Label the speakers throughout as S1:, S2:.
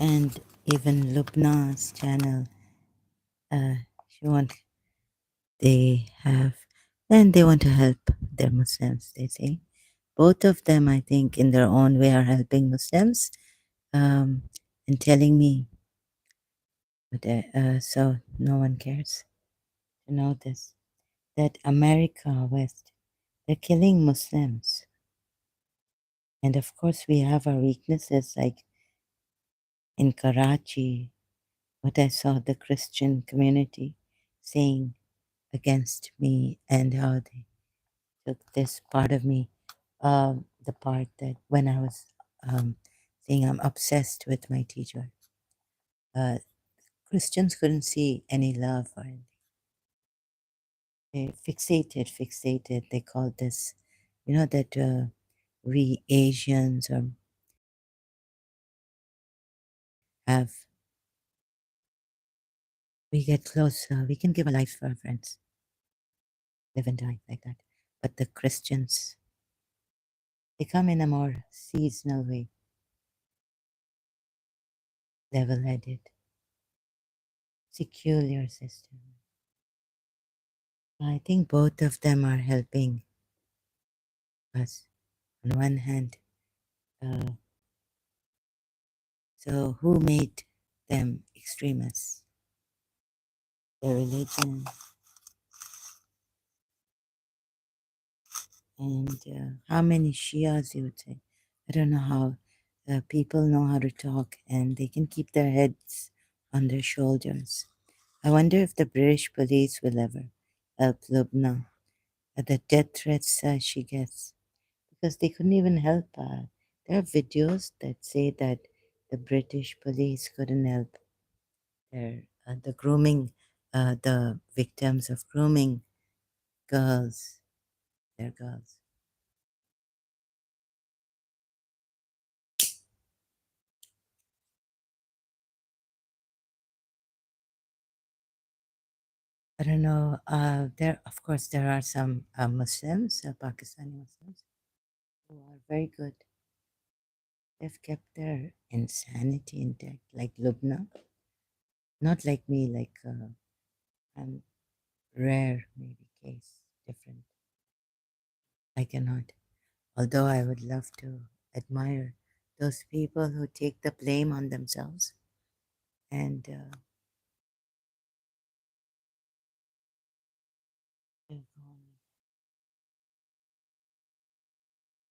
S1: And even Lubna's channel, she want they have, and they want to help their Muslims. They say both of them, I think, in their own way, are helping Muslims, um, and telling me, but so no one cares to know this, that America West, they're killing Muslims, and of course we have our weaknesses, like in Karachi, what I saw the Christian community saying against me, and how they took this part of me, the part that when I was saying I'm obsessed with my teacher, uh, Christians couldn't see any love or anything. They fixated. They called this, that we Asians have, we get close, we can give our lives for our friends, live and die like that. But the Christians, they come in a more seasonal way, level-headed, secular system. I think both of them are helping us. On one hand, uh, so who made them extremists? Their religion, and how many Shias you would say? I don't know how people know how to talk and they can keep their heads on their shoulders. I wonder if the British police will ever help Lubna at the death threats she gets, because they couldn't even help. There are videos that say that the British police couldn't help the grooming, the victims of grooming girls, their girls. I don't know. There, of course, there are some Muslims, Pakistani Muslims, who are very good. They've kept their insanity intact, like Lubna. Not like me, like I'm rare, maybe case, different. I cannot. Although I would love to admire those people who take the blame on themselves, and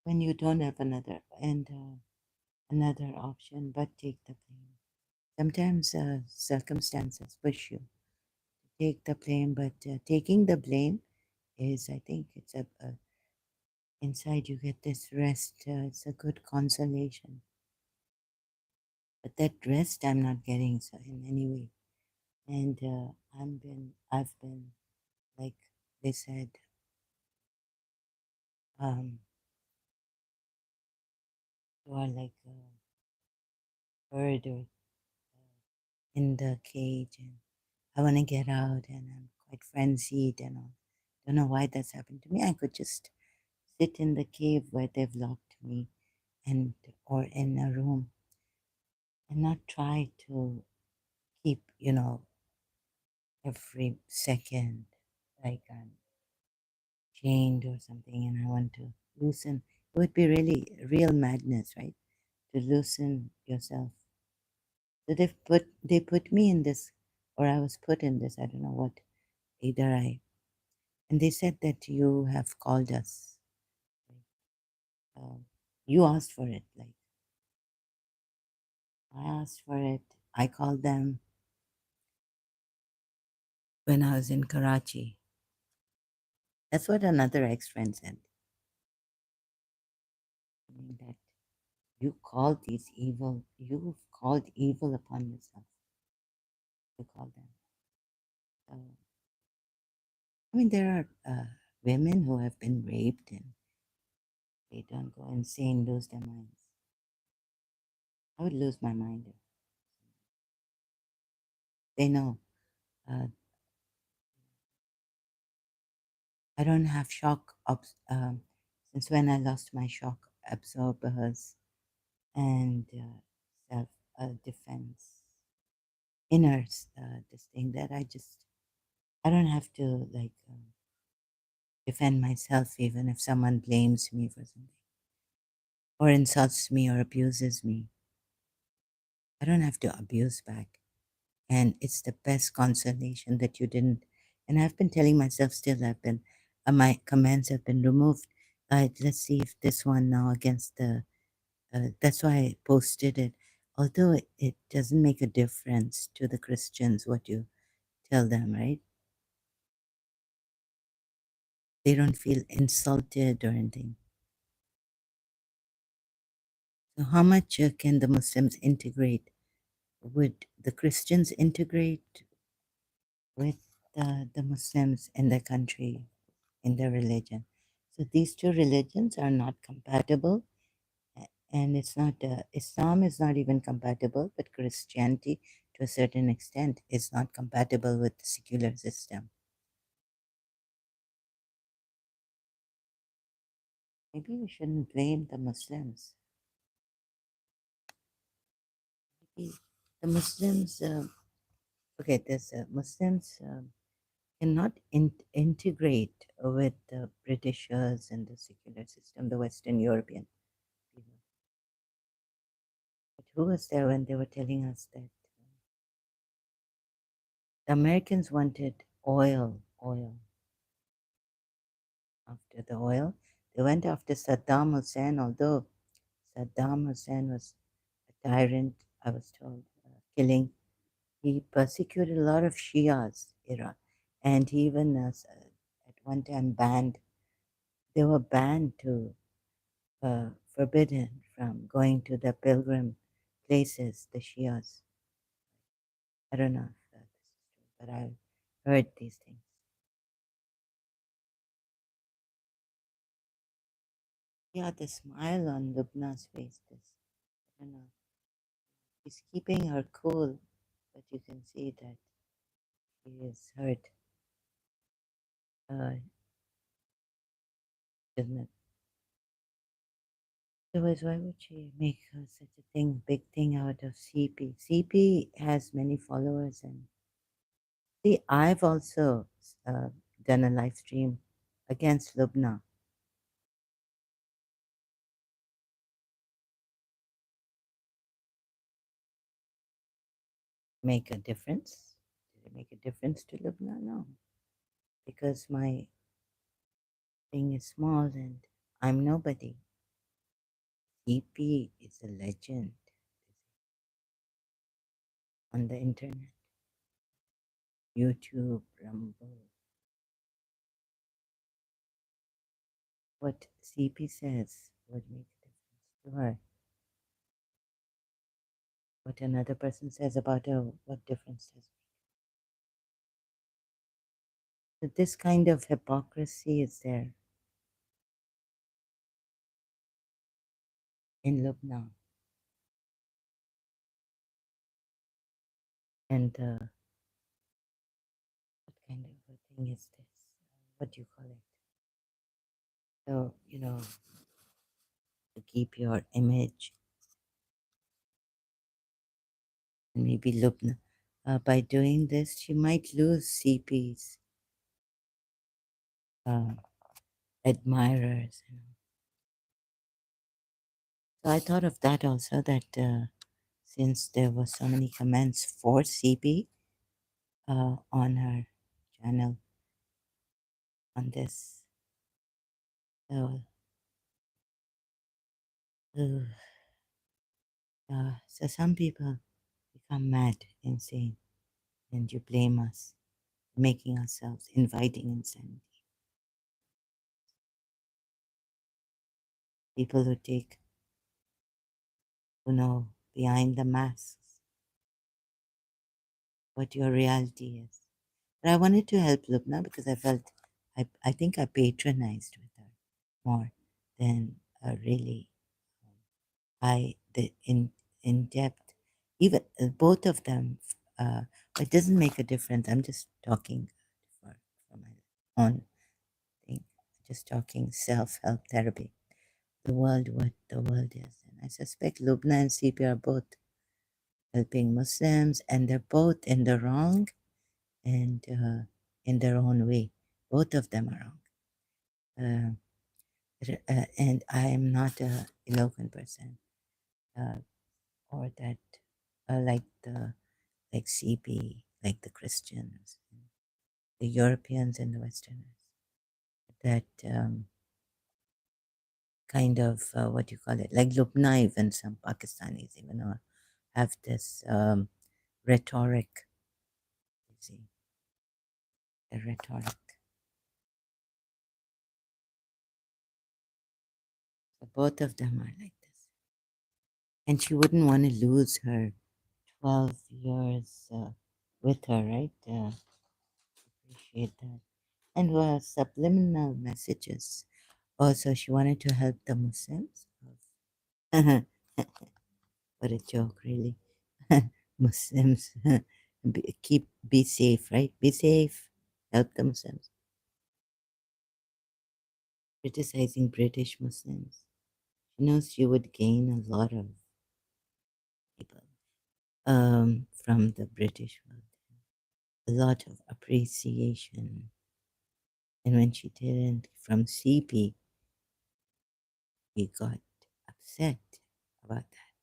S1: when you don't have another option but take the blame. Sometimes circumstances push you to take the blame, but taking the blame is, I think, it's a inside you get this rest. It's a good consolation, but that rest I'm not getting so in any way. And I've been, like they said, um, you are like a bird or in the cage, and I want to get out, and I'm quite frenzied, and I don't know why that's happened to me. I could just sit in the cave where they've locked me, and or in a room, and not try to keep, every second like I'm chained or something, and I want to loosen. It would be really real madness, right? To loosen yourself. So they put me in this, or I was put in this. I don't know what. Either I, and they said that you have called us. Uh, you asked for it. Like I asked for it. I called them when I was in Karachi. That's what another ex-friend said. That you've called evil upon yourself. You call them. I mean, there are women who have been raped and they don't go insane, lose their minds. I would lose my mind. They know. Uh, I don't have since when I lost my shock absorbers and self defense, inner this thing that I don't have to like defend myself even if someone blames me for something or insults me or abuses me. I don't have to abuse back. And it's the best consolation that you didn't. And I've been telling myself still, my comments have been removed. Let's see if this one now against that's why I posted it. Although it doesn't make a difference to the Christians what you tell them, right? They don't feel insulted or anything. So, how much can the Muslims integrate? Would the Christians integrate with the Muslims in the country, in their religion? So, these two religions are not compatible, and it's not, Islam is not even compatible, but Christianity, to a certain extent, is not compatible with the secular system. Maybe we shouldn't blame the Muslims. Maybe the Muslims, okay, there's Muslims. Cannot integrate with the Britishers and the secular system, the Western European people. But who was there when they were telling us that the Americans wanted oil? After the oil, they went after Saddam Hussein, although Saddam Hussein was a tyrant, I was told, killing. He persecuted a lot of Shias, Iran, and he even at one time they were banned to forbidden from going to the pilgrim places, the Shias. I don't know if this is true, but I've heard these things. Yeah, the smile on Lubna's face, this, I don't know. She's keeping her cool, but you can see that she is hurt. Isn't it? Otherwise, why would she make such a big thing out of CP? CP has many followers, and see, I've also done a live stream against Lubna. Make a difference? Did it make a difference to Lubna? No, because my thing is small and I'm nobody. CP is a legend on the internet, YouTube, Rumble. What CP says would make a difference to her. What another person says about her, what difference does it make? So this kind of hypocrisy is there in Lubna. And what kind of a thing is this? What do you call it? So, to keep your image, and maybe Lubna, by doing this, she might lose CP's admirers. So I thought of that also, that since there were so many comments for CP on her channel on this, so uh, so some people become mad, insane, and you blame us, making ourselves, inviting insanity. People who know behind the masks what your reality is. But I wanted to help Lubna because I felt I think I patronized with her more than really the in depth. Even both of them, it doesn't make a difference. I'm just talking for my own thing, just talking self help therapy. The world, what the world is, and I suspect Lubna and CP are both helping Muslims, and they're both in the wrong and in their own way. Both of them are wrong. And I am not a eloquent person, or that like the like CP, like the Christians, the Europeans, and the Westerners. That kind of what you call it, like Lubna, even some Pakistanis even have this rhetoric. You see, the rhetoric. So both of them are like this, and she wouldn't want to lose her 12 years with her, right? Appreciate that. And subliminal messages. Also, she wanted to help the Muslims. What a joke, really. Muslims, be safe, right? Be safe. Help the Muslims. Criticizing British Muslims. She knows she would gain a lot of people from the British world, a lot of appreciation. And when she didn't, from CP, he got upset about that.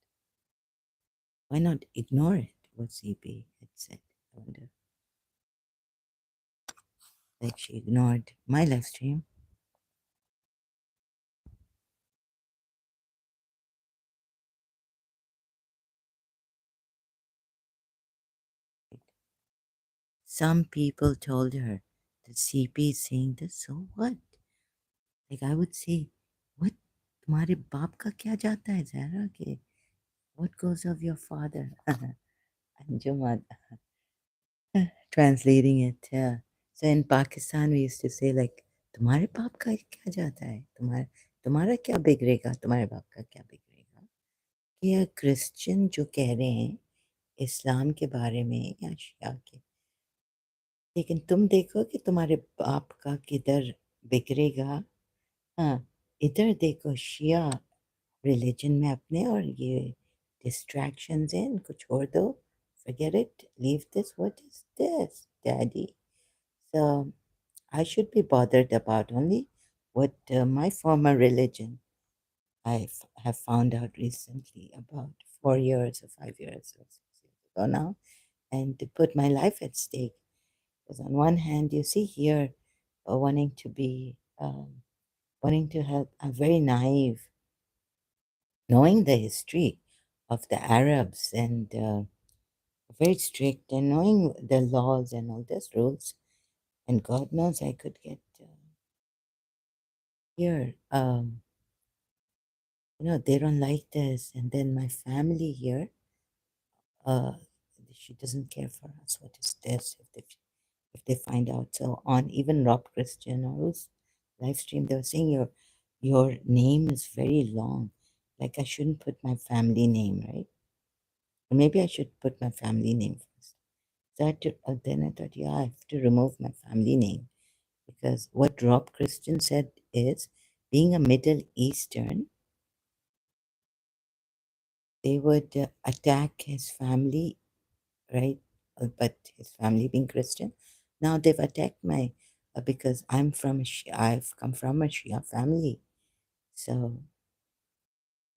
S1: Why not ignore it? What CP had said. I wonder. Like she ignored my live stream. Some people told her the CP is saying this, so what? Like I would say, what? तुम्हारे बाप का क्या जाता है Zara के? What goes of your father? Anjuman. Translating it, yeah. So in Pakistan, we used to say like, तुम्हारे बाप का क्या जाता है? तुम्हारा क्या बिगड़ेगा? तुम्हारे बाप का क्या बिगड़ेगा? ये क्रिश्चियन जो कह रहे हैं इस्लाम के बारे में या शिया के, लेकिन तुम देखो कि तुम्हारे बाप का किधर बिगड़ेगा। हाँ, इधर देखो शिया रिलीजन में अपने, और ये डिस्ट्रैक्शंस हैं, इनको छोड़ दो, forget it, leave this, what is this, daddy? So I should be bothered about only what my former religion have found out recently, about 4 years or 5 years or 6 years ago now, and to put my life at stake. Because on one hand, you see here, wanting to be, wanting to help, I'm very naive, knowing the history of the Arabs, and very strict, and knowing the laws and all these rules. And God knows I could get here. They don't like this. And then my family here, uh, she doesn't care for us. What is this? If they find out. So on even Rob Christian or whose live stream, they were saying your name is very long. Like I shouldn't put my family name, right? Or maybe I should put my family name first. So then I thought, yeah, I have to remove my family name, because what Rob Christian said is, being a Middle Eastern, they would attack his family, right? But his family being Christian, now they've attacked my because I've come from a Shia family, so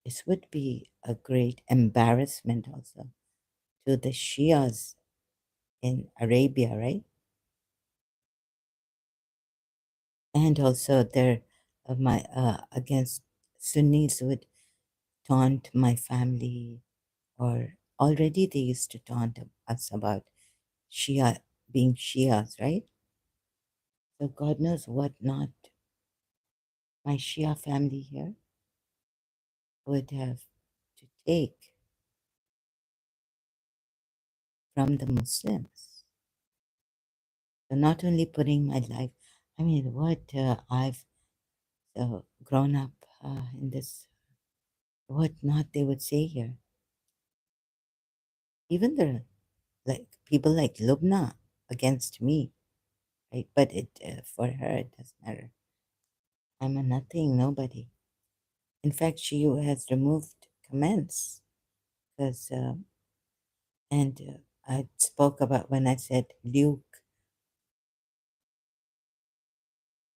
S1: this would be a great embarrassment also to the Shias in Arabia, right? And also they're my against Sunnis would taunt my family, or already they used to taunt us about Shia being Shias, right? So God knows what not my Shia family here would have to take from the Muslims. So not only putting my life, I mean, what I've grown up in this, what not they would say here. Even the like people like Lubna against me, right? But it for her it doesn't matter. I'm a nothing, nobody. In fact, she has removed comments because And I spoke about when I said Luke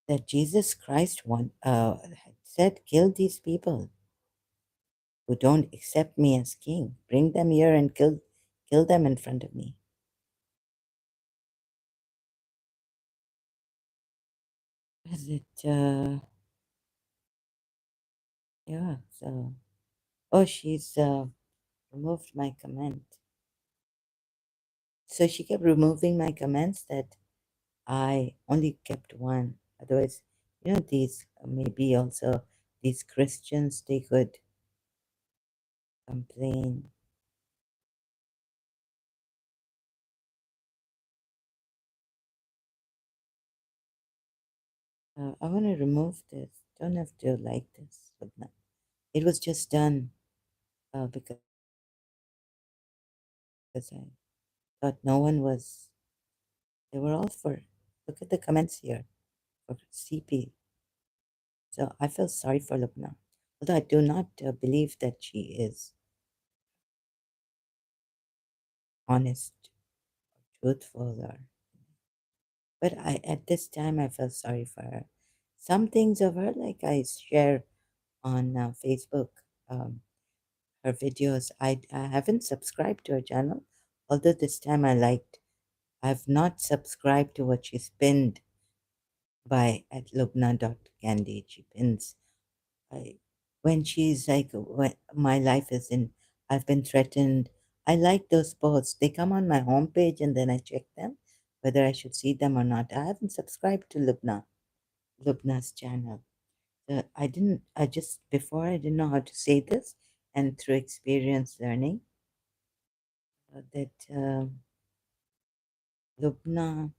S1: that Jesus Christ had said, "Kill these people who don't accept me as king. Bring them here and kill them in front of me." Was it? Yeah. So, oh, she's removed my comment. So she kept removing my comments that I only kept one. Otherwise, these maybe also these Christians, they could complain. I want to remove this. Don't have to like this. Lubna. It was just done because I thought no one was. They were all for. Look at the comments here for CP. So I feel sorry for Lubna. Although I do not believe that she is honest, truthful, or. But at this time, I felt sorry for her. Some things of her, like I share on Facebook, um, her videos. I haven't subscribed to her channel, although this time I liked. I've not subscribed to what she's pinned by at Lubna.Candid. She pins I, when she's like, when my life is in, I've been threatened. I like those posts. They come on my homepage and then I check them, whether I should see them or not. I haven't subscribed to Lubna's channel. I just, before I didn't know how to say this, and through experience learning, that Lubna,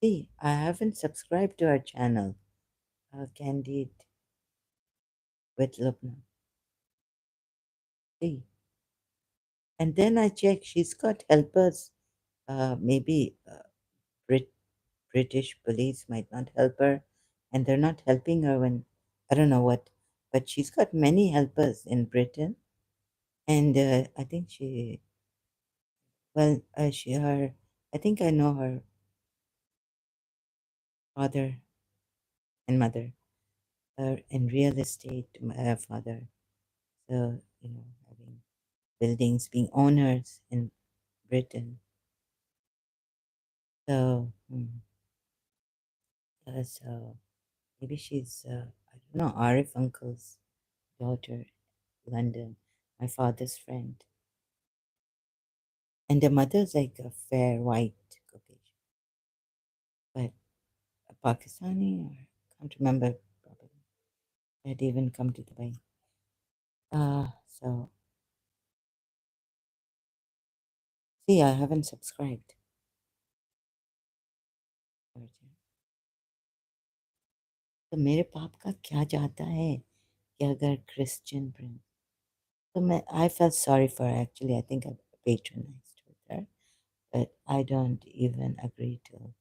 S1: see, I haven't subscribed to her channel, Candid with Lubna. See, and then I check, she's got helpers, maybe Brit- British police might not help her, and they're not helping her when, I don't know what, but she's got many helpers in Britain, and I think I think I know her father and mother are in real estate, my father. So, having buildings, being owners in Britain. So, so maybe she's, I don't know, Arif uncle's daughter, London, my father's friend. And the mother's like a fair white Caucasian, but a Pakistani, or can't remember probably. Had even come to Dubai. So see, I haven't subscribed. तो मेरे पाप का क्या जाता है कि अगर Christian Prince तो मैं I felt sorry for her actually. I think I patronized with her, but I don't even agree to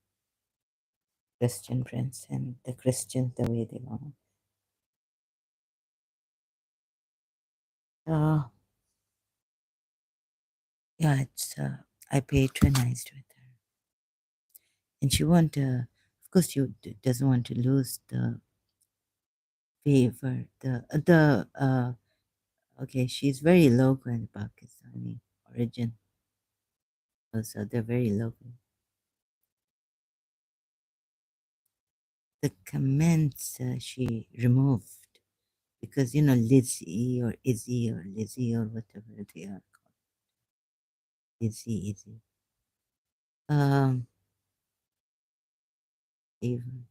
S1: Christian prince and the Christians the way they want. So yeah, it's I patronized with her, and she want to. Of course, she doesn't want to lose the favor. The okay, she's very local in Pakistani origin, so they're very local. The comments she removed because Lizzie or Izzy or Lizzie or whatever they are called, Izzy. Um, even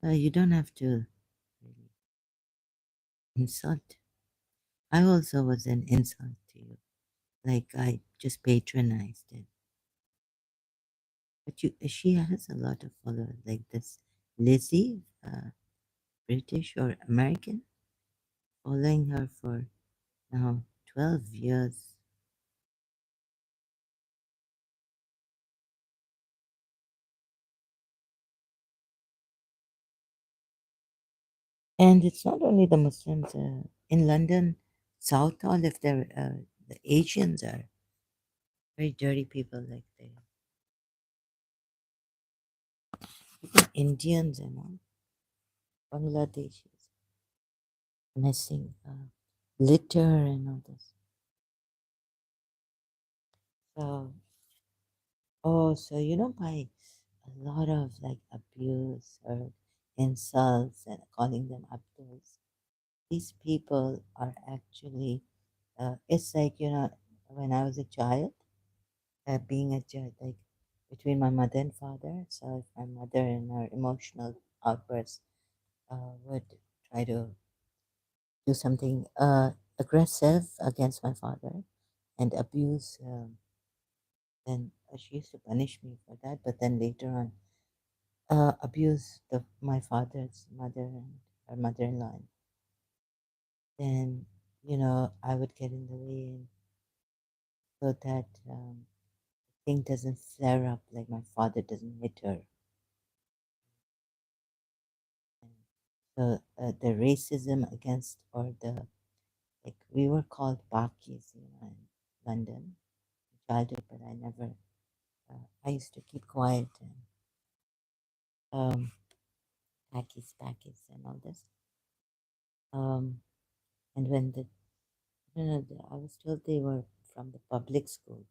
S1: you don't have to really insult. I also was an insult to you, like I just patronized it. But she has a lot of followers, like this Lizzie, British or American, following her for now 12 years. And it's not only the Muslims in London, Southall, if they're the Asians are very dirty people, like they even Indians and all, Bangladeshis, messing litter and all this. So, oh, so by a lot of like abuse or insults and calling them Abduls, these people are actually, it's like, when I was a child, being a child, like between my mother and father. So if my mother in her emotional outbursts would try to do something aggressive against my father and abuse, then she used to punish me for that. But then later on, abuse my father's mother and her mother-in-law. Then I would get in the way, and so that thing doesn't flare up, like my father doesn't hit her. So the racism against, or the, like, we were called Pakis, in London in childhood, but I never. I used to keep quiet, and Pakis, Pakis, and all this. And when I was told they were from the public school,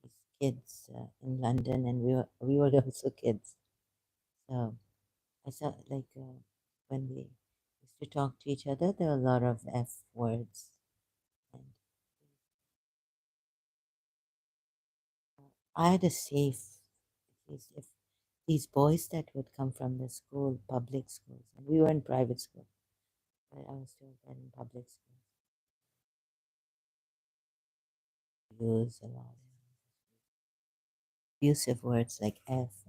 S1: these kids in London, and we were also kids. So I saw, like, when we used to talk to each other, there were a lot of F words. And I had a safe, at least if these boys that would come from the school, public schools, and we were in private school, but I was told that in public schools, use a lot of abusive words like F,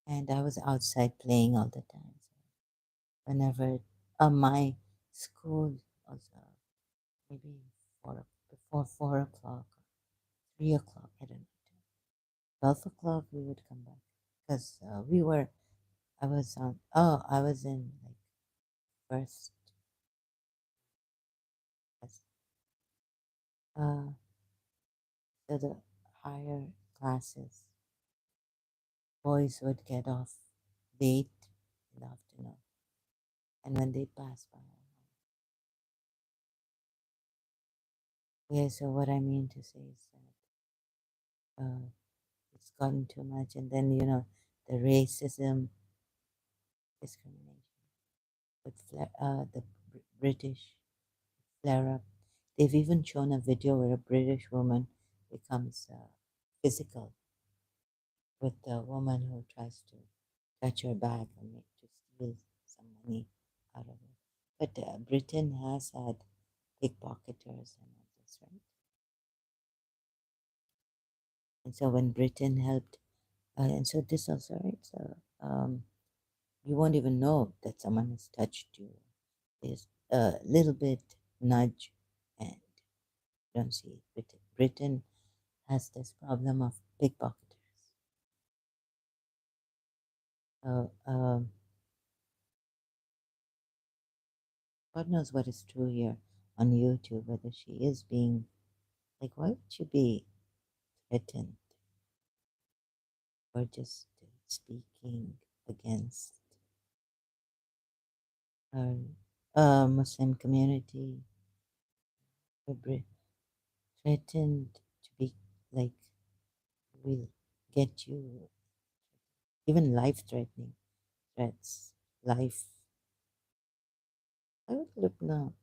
S1: and I was outside playing all the time. So whenever my school was maybe before 4 o'clock, 3 o'clock, I don't know, 12 o'clock, we would come back because I was in like first, uh, so the higher classes, boys would get off late in the afternoon, and when they pass by. Yeah, so what I mean to say is that it's gotten too much, and then the racism, discrimination with the British flare up. They've even shown a video where a British woman becomes physical with the woman who tries to touch her bag and make to steal some money out of it. But Britain has had pickpocketers and all this, right? And so when Britain helped, and so this also, right? So you won't even know that someone has touched you. There's a little bit nudge, and you don't see it. Britain has this problem of pickpocketers. So God knows what is true here on YouTube, whether she is being, like, why would she be threatened for just speaking against her Muslim community? Threatened to be like, will get you, even life threatening threats. Life. I would look now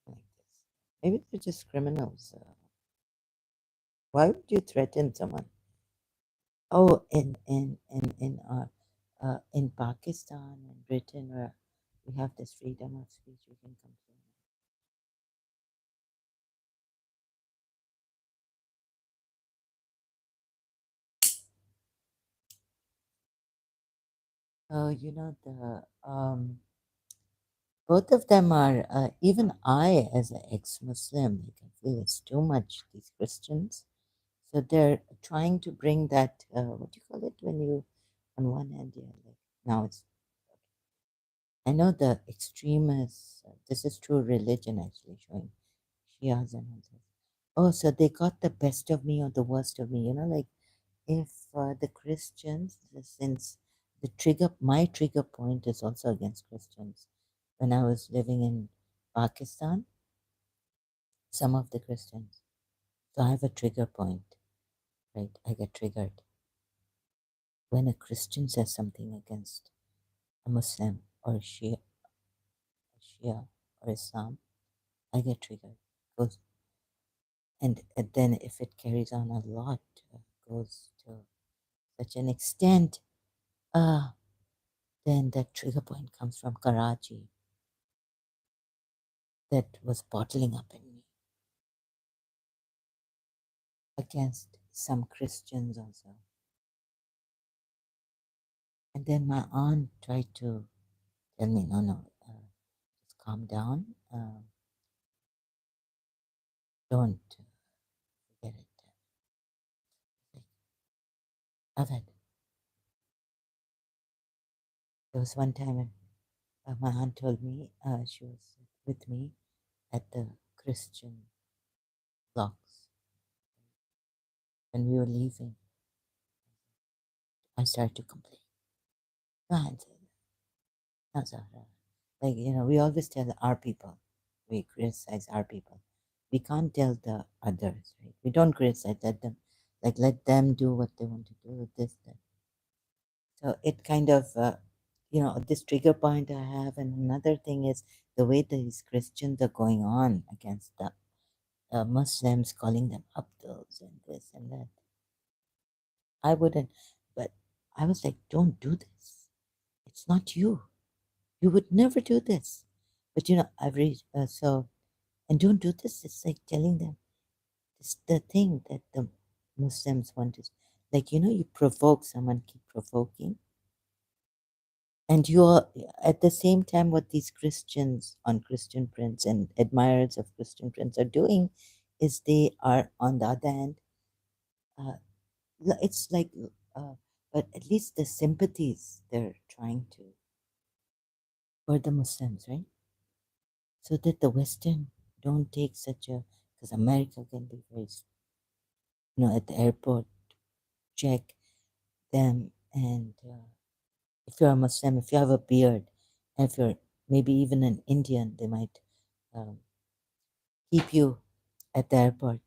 S1: like this. Maybe they're just criminals. Why would you threaten someone? Oh, in Pakistan and Britain, where we have this freedom of speech, we can complain. Oh, the both of them are. Even I, as an ex-Muslim, like, I feel it's too much. These Christians, so they're trying to bring that. What do you call it when you, on one hand, yeah, like now it's. I know the extremists. This is true religion actually showing Shias and others. Oh, so they got the best of me or the worst of me, like if the Christians, since my trigger point is also against Christians. When I was living in Pakistan, some of the Christians. So I have a trigger point, right? I get triggered when a Christian says something against a Muslim or a Shia or Islam. I get triggered. Goes and then if it carries on a lot, goes to such an extent, uh, then that trigger point comes from Karachi that was bottling up in me against some Christians also. And then my aunt tried to tell me, no, just calm down. Don't forget it. Like, I've had, there was one time when my aunt told me she was with me at the Christian blocks. When we were leaving, I started to complain. Go ahead, say that. No, Zahra. Like, we always tell our people, we criticize our people. We can't tell the others, right? We don't criticize, let them do what they want to do with this, that. So it kind of, this trigger point I have. And another thing is the way these Christians are going on against the Muslims, calling them Abduls and this and that. I wouldn't, but I was like, don't do this. It's not you. You would never do this. But I've read, and don't do this. It's like telling them it's the thing that the Muslims want is like, you provoke someone, keep provoking. And you're at the same time, what these Christians on Christian Prince and admirers of Christian Prince are doing is they are, on the other hand, uh, it's like, uh, but at least the sympathies they're trying to for the Muslims, right? So that the Western don't take such a, because America can be very, at the airport, check them. And if you're a Muslim, if you have a beard, and if you're maybe even an Indian, they might um, keep you at the airport,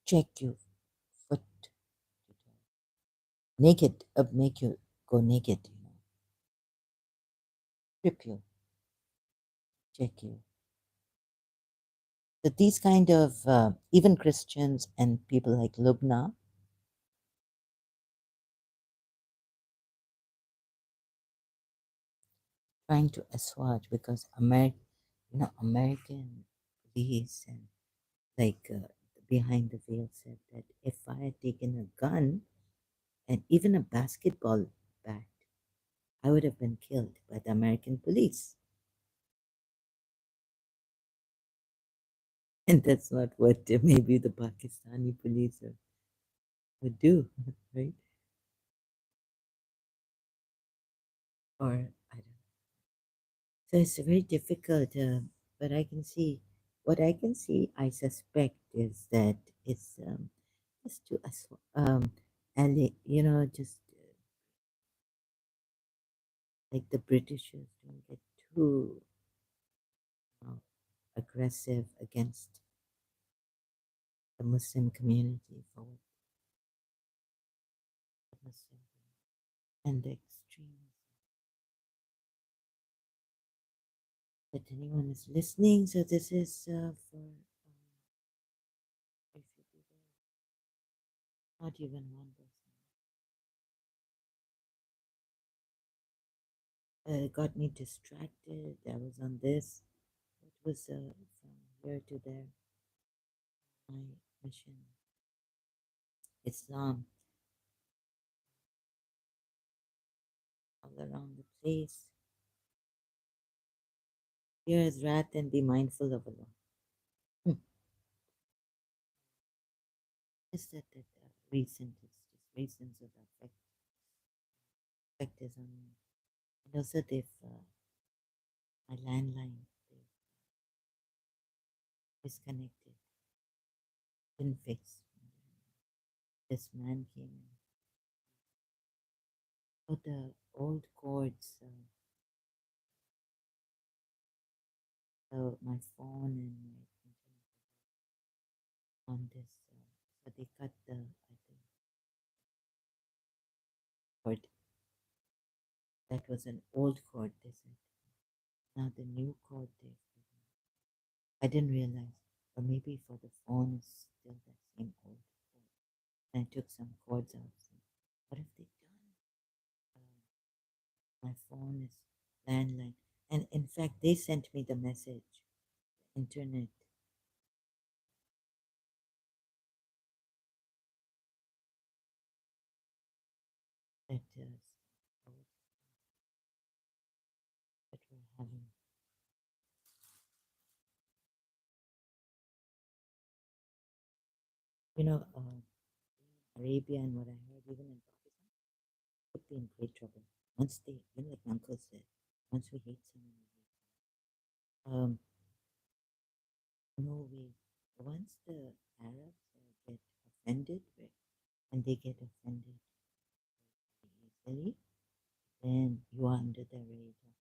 S1: check you, foot naked, make you go naked, strip you, check you. So these kind of, even Christians and people like Lubna, trying to assuage because American police and like behind the veil said that if I had taken a gun and even a basketball bat, I would have been killed by the American police. And that's not what maybe the Pakistani police would do, right? Or I don't know. So it's very difficult, but what I can see, I suspect is that it's just to just like the Britishers don't get too uh, aggressive against the Muslim community for what the Muslim and the extremes that anyone is listening. So this is for not even one person. It got me distracted. I was on this. It was from here to there. My mission, Islam, all around the place. Fear is wrath and be mindful of Allah. Is that recent? It's just recent of effect is on me. And also they've my landline they've disconnected. didn't fix. This man came in, put the old cords, my phone and my internet on this. So they cut the, I think, cord. That was an old cord, they said. Now the new cord they've given. I didn't realize, or maybe for the phone it's still that same old cord. And I took some cords out. So what have they done? My phone is landline. And in fact, they sent me the message, internet. That that we're having. You know, Arabia and what I heard, even in Pakistan, could be in great trouble. Once they, like my uncle said, once we hate someone, we hate someone. No way. Once the Arabs get offended, and they get offended easily, then you are under their radar,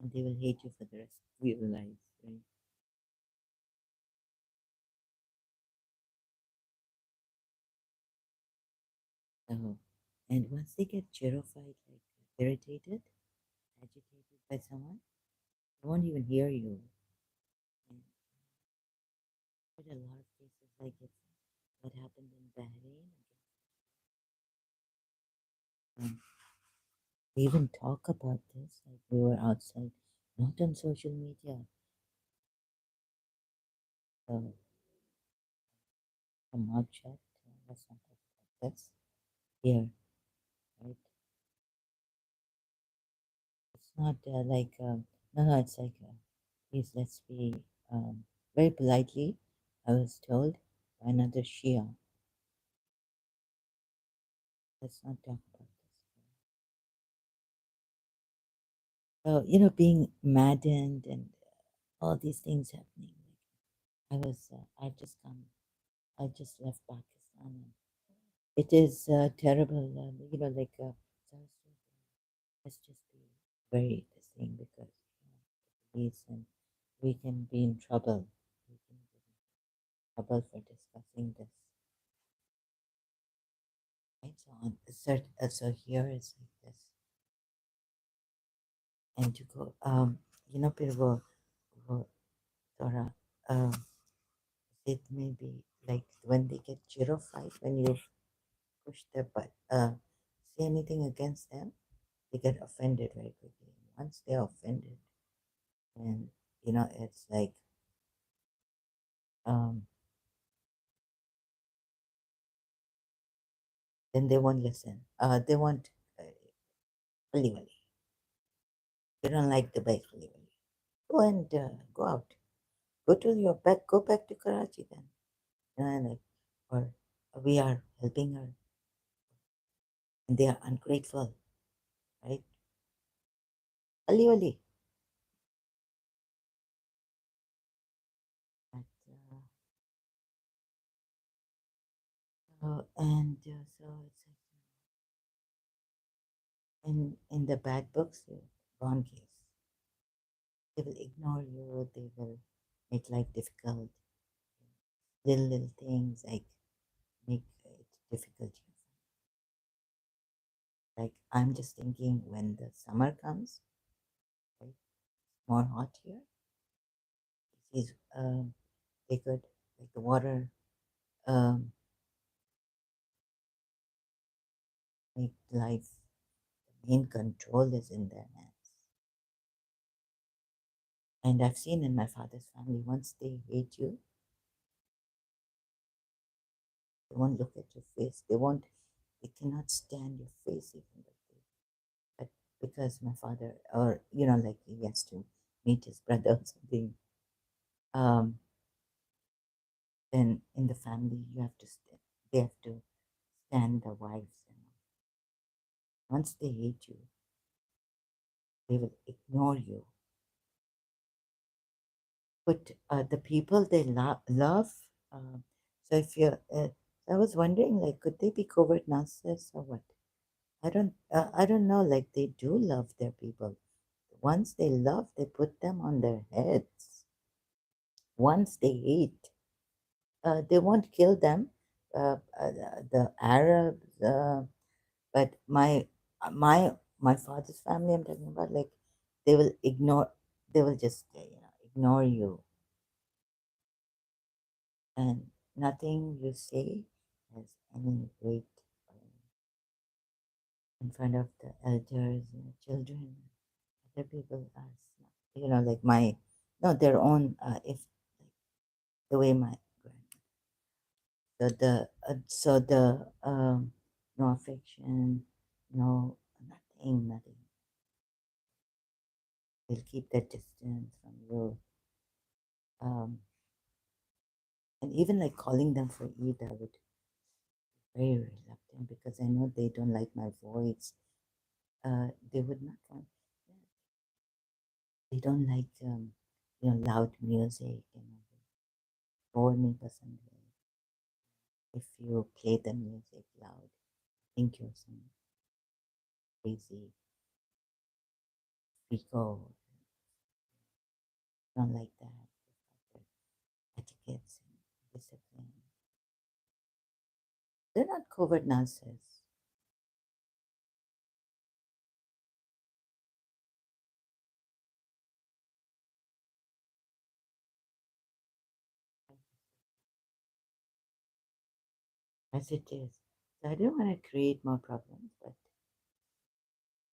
S1: and they will hate you for the rest of your lives, right? So, and once they get terrified, like irritated, agitated by someone, they won't even hear you. And quite a lot of cases like it, what happened in Bahrain. Um, we even talk about this, like we were outside, not on social media, uh, a mob chat. Let's not talk about this here, right? It's not like, no, no, it's like, please let's be very politely. I was told by another Shia, let's not talk about this. So, being maddened and all these things happening. I just come, I just left Pakistan. And it is terrible, like, so let's just be very this thing because police and we can be in trouble. We can be in trouble for discussing this. Right? So so here is like this, and to go, people will Dora, it may be like when they get terrified when you push their butt, say anything against them, they get offended very quickly. Once they're offended, and it's like, um, then they won't listen. They won't. Wali wali. They don't like the bike wali wali. Go and go out. Go to your back. Go back to Karachi then. Like, or we are helping her, and they are ungrateful, right? Wali wali. But, so it's like, in the bad books, wrong case. They will ignore you. They will make life difficult. Little things like make it difficult. Like I'm just thinking when the summer comes, right? More hot here. Is they could like the water um, make life. The main control is in their hands. And I've seen in my father's family, once they hate you, they won't look at your face. They cannot stand your face even though but because my father, or like he has to meet his brother or something, um, then in the family you have to they have to stand the wives. Once they hate you, they will ignore you. But the people they love, uh, So if you, I was wondering, like, could they be covert narcissists or what? I don't know. Like, they do love their people. Once they love, they put them on their heads. Once they hate, they won't kill them. The Arabs, but my father's family, I'm talking about, like, they will ignore. They will just ignore you, and nothing you say has any weight in front of the elders, children, other people are, like my, no, their own, if the way my the no affection, no, nothing. They'll keep that distance from you. Um, and even like calling them for Eid, I would be very reluctant because I know they don't like my voice. They would not want. They don't like loud music and bore me personally. If you play the music loud, I think you're some crazy freako. Don't like that. Etiquettes and discipline. They're not covert narcissists. As it is. So I don't want to create more problems, but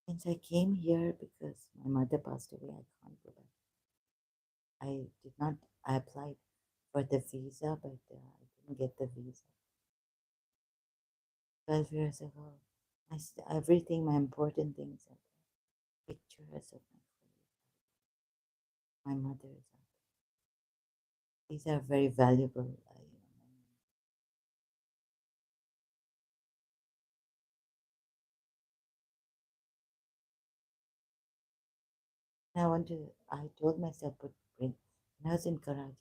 S1: since I came here because my mother passed away, I can't go back. I did not, I applied for the visa, but I didn't get the visa. 12 years ago, everything, my important things, pictures of my mother's. These are very valuable. I told myself, when I was in Karachi,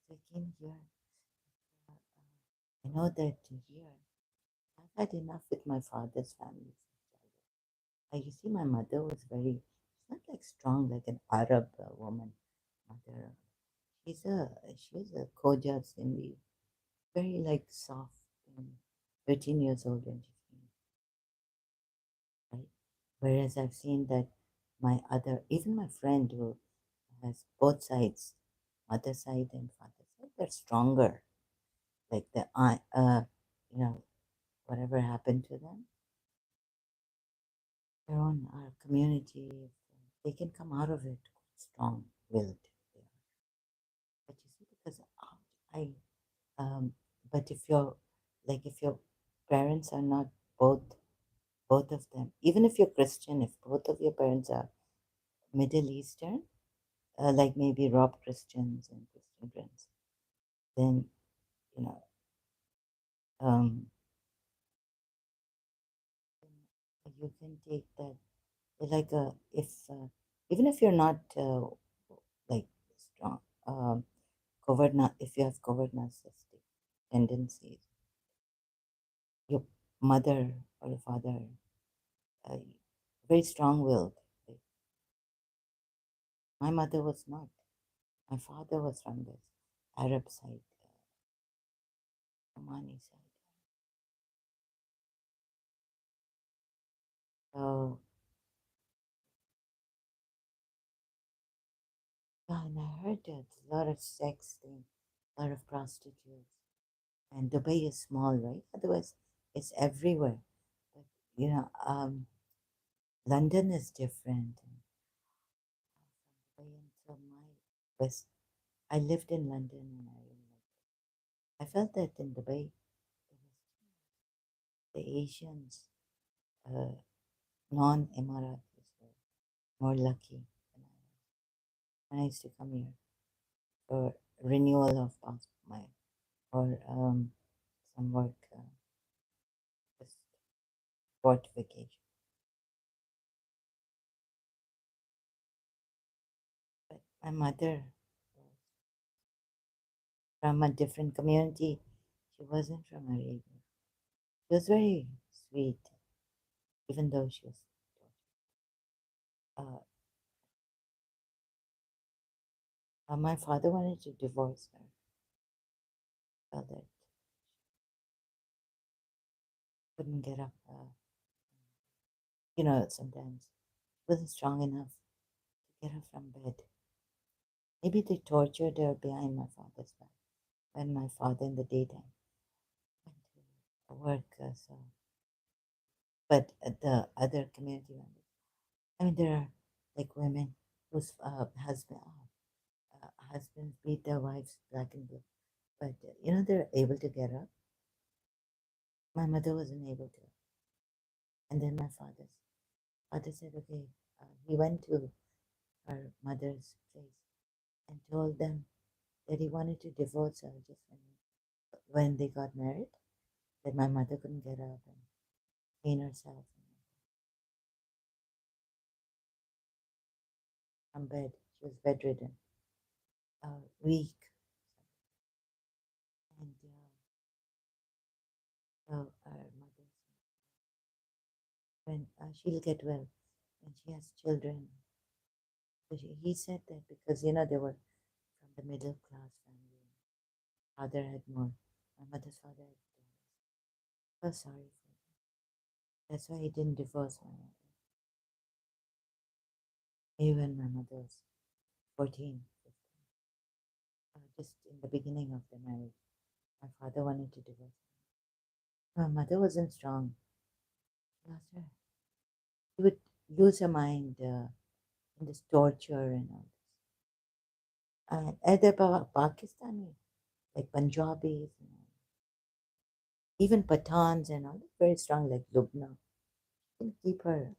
S1: so I came here. I know that here, I've had enough with my father's family. You see, my mother was very, she's not like strong like an Arab woman. Mother, she's a Khoja Sindhi, very like soft, and 13 years old when she came, right? Whereas I've seen that even my friend who has both sides, mother side and father side, they're stronger. Like you know, whatever happened to them, their own our community, they can come out of it strong willed. But you see, because I, but if you're if your parents are not both, both of them, even if you're Christian, if both of your parents are Middle Eastern, like maybe Rob Christians and Christian friends, then you know, um, you can take that like a if even if you're not like strong, if you have covert narcissistic tendencies, your mother or your father, uh, very strong-willed. Like, my mother was not. My father was from this Arab side, Omani side. So, yeah, and I heard that a lot of sex thing, a lot of prostitutes. And Dubai is small, right? Otherwise, it's everywhere. But, London is different. And so West, I lived in London and I really liked it. I felt that in Dubai, the Asians, uh, non-Emiratis were more lucky than I was. When I used to come here for renewal of my or some work, just sport vacation. But my mother was from a different community. She wasn't from Arabia. She was very sweet, even though she was. Uh, my father wanted to divorce her, so that couldn't get up. Sometimes wasn't strong enough to get her from bed. Maybe they tortured her behind my father's back when my father in the daytime went to work. But the other community members, I mean, there are like women whose husbands beat their wives black and blue, but they're able to get up. My mother wasn't able to, and then my father said, okay, he went to her mother's place and told them that he wanted to divorce her just when they got married, that my mother couldn't get up and clean herself from bed. She was bedridden, weak, and our mother, when she'll get well when she has children. So he said that because they were from the middle class family. Father had more. My mother's father had more. So sorry for that. That's why he didn't divorce my mother. Even my mother was 14, 15. Just in the beginning of the marriage, my father wanted to divorce her. My mother wasn't strong. She lost her. She would lose her mind in this torture and all this. And other Pakistani, like Punjabis, even Pathans and all, very strong, like Lubna. Can keep her